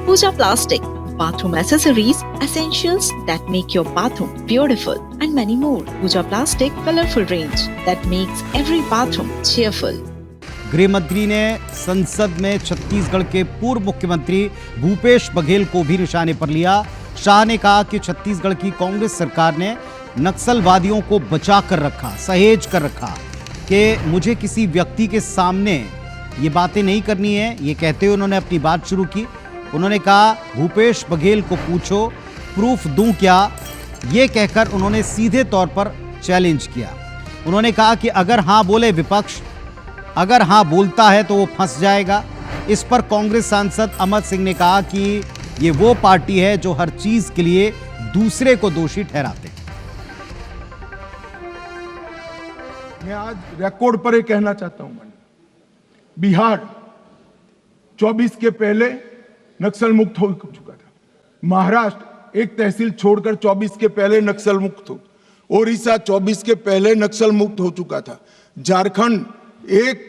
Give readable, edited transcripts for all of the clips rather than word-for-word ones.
Pooja Plastic, bathroom accessories, essentials that make your bathroom beautiful, and many more. Pooja Plastic, colorful range that makes every bathroom cheerful. गृह मंत्री ने संसद में छत्तीसगढ़ के पूर्व मुख्यमंत्री भूपेश बघेल को भी निशाने पर लिया। शाह ने कहा कि छत्तीसगढ़ की कांग्रेस सरकार ने नक्सलवादियों को बचा कर रखा, सहेज कर रखा कि मुझे किसी व्यक्ति के सामने ये बातें नहीं करनी है। ये कहते हुए उन्होंने अपनी बात शुरू की। उन्होंने कहा, भूपेश बघेल को पूछो प्रूफ दूं क्या, ये कहकर उन्होंने सीधे तौर पर चैलेंज किया। उन्होंने कहा कि अगर हाँ बोले विपक्ष, अगर हाँ बोलता है तो वो फंस जाएगा। इस पर कांग्रेस सांसद अमर सिंह ने कहा कि ये वो पार्टी है जो हर चीज के लिए दूसरे को दोषी ठहराते हैं। मैं आज रिकॉर्ड पर ये कहना चाहता हूं, बिहार 24 के पहले नक्सल मुक्त हो चुका था। महाराष्ट्र एक तहसील छोड़कर 24 के पहले नक्सल मुक्त हो। ओडिशा 24 के पहले नक्सल मुक्त हो चुका था। झारखंड एक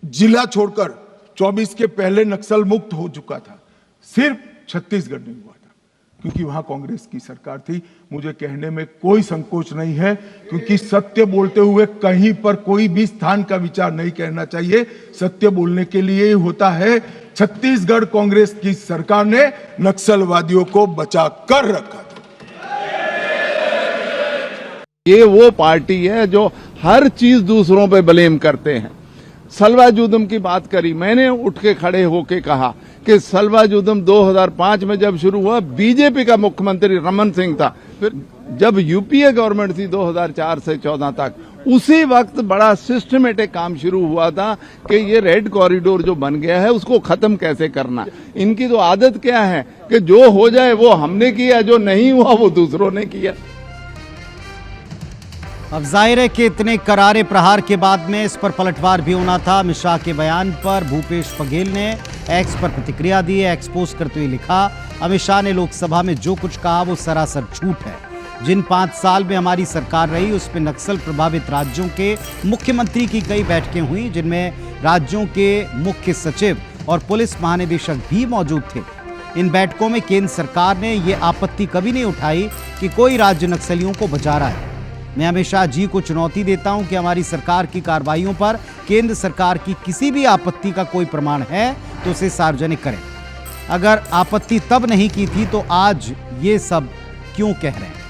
जिला छोड़कर 24 के पहले नक्सल मुक्त हो चुका था। सिर्फ छत्तीसगढ़ नहीं हुआ था, क्योंकि वहां कांग्रेस की सरकार थी। मुझे कहने में कोई संकोच नहीं है, क्योंकि सत्य बोलते हुए कहीं पर कोई भी स्थान का विचार नहीं करना चाहिए। सत्य बोलने के लिए ही होता है। छत्तीसगढ़ कांग्रेस की सरकार ने नक्सलवादियों को बचा कर रखा था। ये वो पार्टी है जो हर चीज दूसरों पे ब्लेम करते हैं। सलवा जुदम की बात करी, मैंने उठ के खड़े होके कहा कि सलवा जुदम 2005 में जब शुरू हुआ, बीजेपी का मुख्यमंत्री रमन सिंह था। फिर जब यूपीए गवर्नमेंट थी 2004 से 14 तक, उसी वक्त बड़ा सिस्टमेटिक काम शुरू हुआ था कि ये रेड कॉरिडोर जो बन गया है उसको खत्म कैसे करना। इनकी तो आदत क्या है कि जो हो जाए वो हमने किया, जो नहीं हुआ वो दूसरों ने किया। अब जाहिर है कि इतने करारे प्रहार के बाद में इस पर पलटवार भी होना था। अमित शाह के बयान पर भूपेश बघेल ने एक्स पर प्रतिक्रिया दी है। एक्सपोज करते हुए लिखा, अमित शाह ने लोकसभा में जो कुछ कहा वो सरासर झूठ है। जिन 5 साल में हमारी सरकार रही उसमें नक्सल प्रभावित राज्यों के मुख्यमंत्री की कई बैठकें हुई, जिनमें राज्यों के मुख्य सचिव और पुलिस महानिदेशक भी मौजूद थे। इन बैठकों में केंद्र सरकार ने ये आपत्ति कभी नहीं उठाई कि कोई राज्य नक्सलियों को बचा रहा है। मैं अमित शाह जी को चुनौती देता हूं कि हमारी सरकार की कार्रवाइयों पर केंद्र सरकार की किसी भी आपत्ति का कोई प्रमाण है तो उसे सार्वजनिक करें। अगर आपत्ति तब नहीं की थी तो आज ये सब क्यों कह रहे हैं?